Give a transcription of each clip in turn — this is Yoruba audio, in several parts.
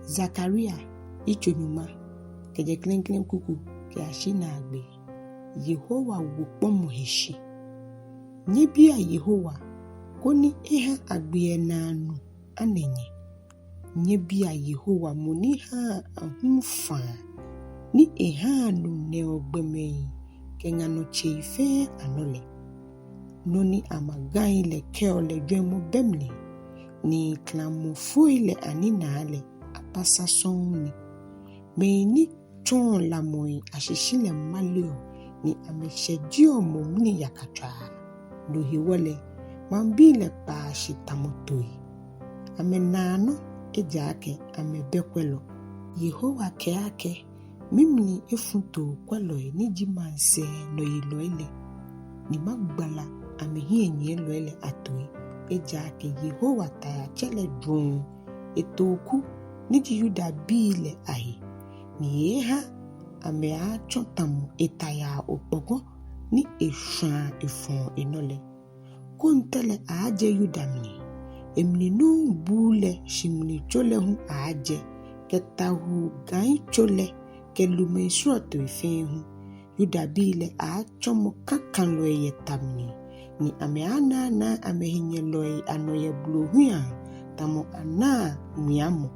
Zakaria ichonyuma keje klen kuku ke ashina agbe. Yehowa wukpomo heshi. Nyebia Yehowa koni eha agbe nanu anenye. Nyebia Yehowa moni ha ahumfa ni eha nu ne ogbeme kengano cheife anole. Noni amagai le keo le dwemo bemle ni klamo foile aninale apasa sonni. Me ni chon la moi ashishile malio ni ameshejio momuni yakatra. No hiwole mambile pa shitamotoi. Amenano ejake amebekwelo. Yehowa keake mimni efunto kweloi ni jimanse no yiloile. Ni magbala amehienye loile atoi. Ejake Yehowa taya chele drone etoku niji yuda bile ahi. Ni eha amea chotamu etaya opogo ni eshan efon enole. Kontele aje yudamni. Emni no bule shimni chole hu aje. Ketahu gai chole ke lume shuato ife hu. Yuda bile achomo kakan loye tamni. Ni ameana na amehinye loi anoye bluhuya tamo ana miamo.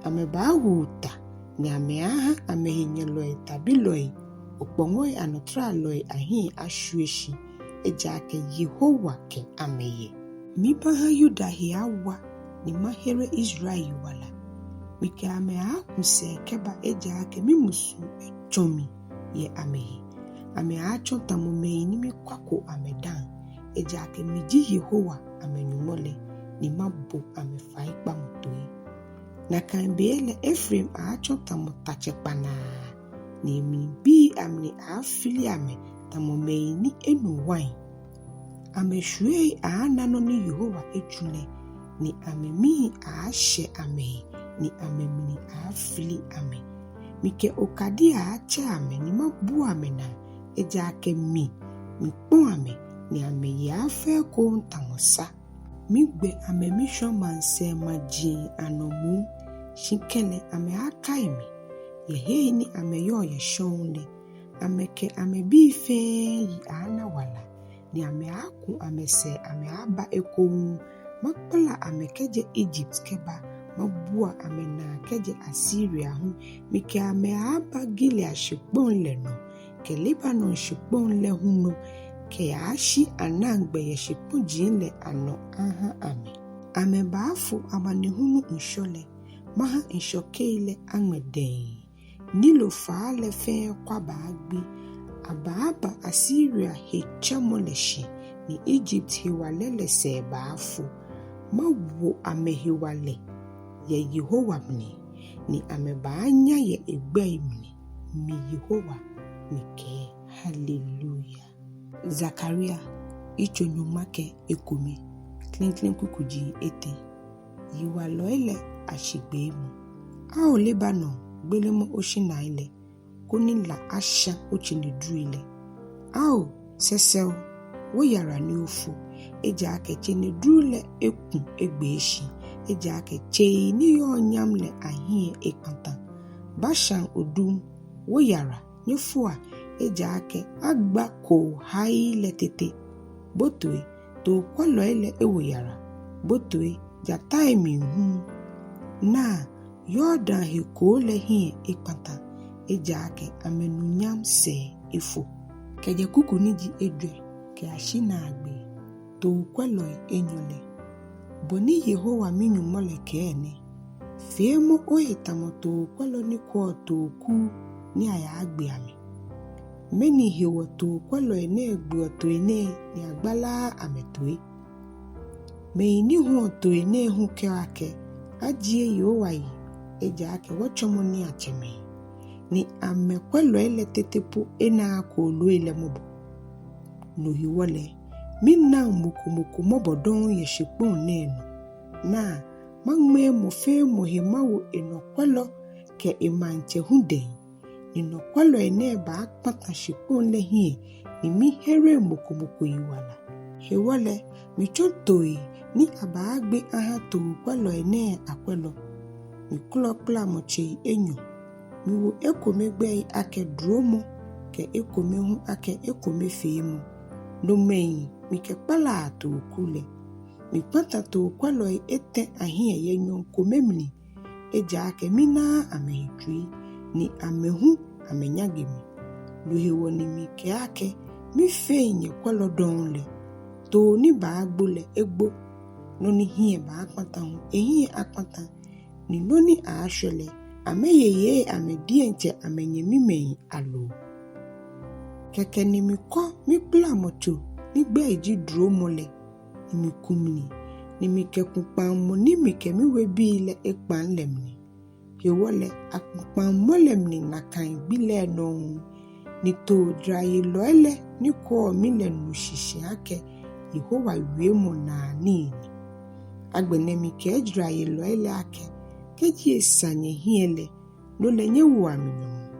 Amebahuta ni ameaha amehinye loi tabiloi ukbongoi anotra loi ahi ashweshi ejake Yehowa ke ameye. Mibaha yuda hiawa ni mahere Israeli wala. Mike amea kuse keba ejake mimusu echomi ye ameye. Ameacho tamumei nimi kwako amedan. Ejake miji Yehowa amenyumole ni mabu amefaikpa mutoi. Na kambiele Ephraim aacho tamutache pana. Ni mbi amni afili ame tamumei ni enu wine. Ameshue aanano ni Yehowa echule. Ni amemi aashe ame. Ni amemini afili ame. Mike okadi aache ame ni mabu ame na. Ejake mikpo ame ni ame yafe ko ntamosa. Migbe ame misho manse maji anomu shinkele ame akaimi. Yehe ni ame yo yeshonle. Ameke ame bife yi ana wala. Ni ame aku ame se ame aba eko. Makpala ame keje Egypt keba. Mabua ame na keje Assyria hu. Mike ame aba gile ashigbeemɔ le no. Ke Lebanon shikpon le huno ke ashi anangbe ye shikpon jinle ano aha ame. Ame baafu amane hunu nshole maha nshokeile angmeden. Nilo faale fe kwa baagbi. Abaaba Assyria hechamo leshi ni Egypt hiwalele se baafu. Mawo ame hiwale ye Yehowa mni ni ame baanya ye egbe mni mi Yehowa Mike, hallelujah. Zakaria ichonyumake ekumi klen kukuji ete. Yiwalɔi le ashigbeemɔ. Ao Lebanon gbelemo oshina ile. Koni la asha ochinidru ile. Ao seseo wo yara ni ofu. Eja ake chinidru le ekun egbeeshi. Eja ake chei ni yo nyam le ahie ekpanta. Bashan odum wo yara nyefua ejake agba ko haile tete. Botwe Tookwɛlɔi le ewoyara. Botwe jatai mihu. Na Yordan hiko le hie ekpanta. Ejake amenunyam se ifo. Keje kuku niji edwe ke ashina agbe. Tookwɛlɔi enyole. Boni Yehowa minyumole ke ene. Fiemo ohetamo Tookwɛlɔi ni kwa toku ni aya agbe ame. Meni hewa Tookwɛlɔi ne egbe otoi ne ni agbala ametoi. Meini hu otoi ne hu kewake. Ajie Yehowa yi. Eja ake wachomo ni acheme. Ni amekwɛlɔi le tetepo ena ako oloi le mobo. No hiwole. Mina muku mobodon ye shikpon ne no. Na mangme mofe mohimawo enokwɛlɔ ke emanche hunden. Inokwɛlɔi ne ba akpata shikpon le hie. Ni mi here muku yiwala. Hewole michotoi ni abaagbe aha Tookwɛlɔi ne akwɛlɔ. mi kula moche enyɔ mi wo ekome gbe ake dromo ke ekome hu ake ekome feemo no mei mi ke kpala to kule mi kwata Tookwɛlɔi ete ahie yenyo komemni eja ake mina amehitwi ni amehu amenyagemi luhewo ni mi ke ake mi fenye kwalodonle to ni baagbole egbo no ni hie baakpata hu ehie akpata ni no ni aashwele ameyeye amedienche amenyemi mei alo keke ni mi ko mi kula moto ni gbe eji dromole ni mi kumni ni mi ke kupan mo ni mi ke mi webi le ekpan lemni yewole akupan mo lemni na kan bile no ni to draye loele ni ko mi le nu shishe ake Yehowa wiemo na ni agbene mi ke draye loele ake keji esanye hiele no le nyewu aminyo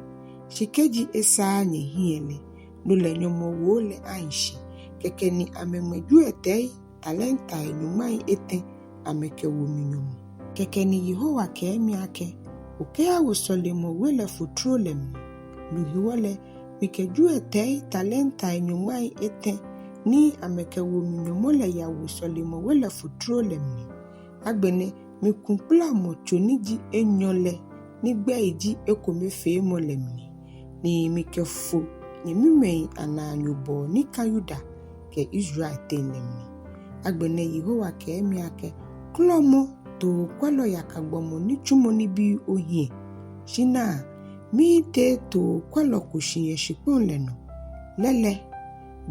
shikeji esanye hiele no le nyomo wole anshi keke ni amemweju etei talenta enyumai ete ameke wominyo keke ni Yehowa ke emi ake oke awusolemo wele futrolem luhiwole mikeju etei talenta enyumai ete ni ameke wominyo mole ya wusolemo wele futrolem agbene mikumpla mocho niji enyole nigbe eji ekome feemo lemni ni mikefo nyemimei ananyubo ni kayuda ke Israel telemni agbene Yehowa ke emi ake klomo Tookwɛlɔi akagbomo ni chumo ni bi ohie shina mi te Tookwɛlɔi kushinye shipon leno lele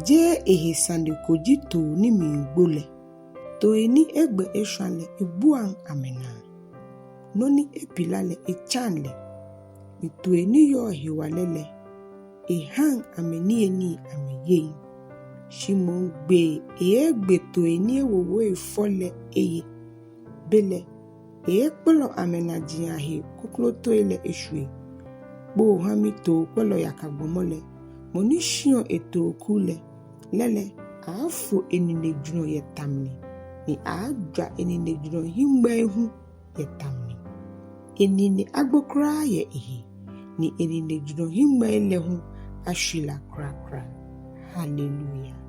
je ehesande koji to ni mi gbole to eni egbe eshale ebuan amena noni epilale echanle ni to eni yo hiwalele ehan ameni eni ameye shimon gbe egbe to eni ewowo efole eye bele ekpolo amena jiahe koklo to ile eshwe bo hami Tookwɛlɔi akagbomole moni shion etokule lele afu enine juno yetamni ni aja enine juno himbehu yetamni enine agbokra ye ehe ni enine juno himbelehu ashila kra hallelujah.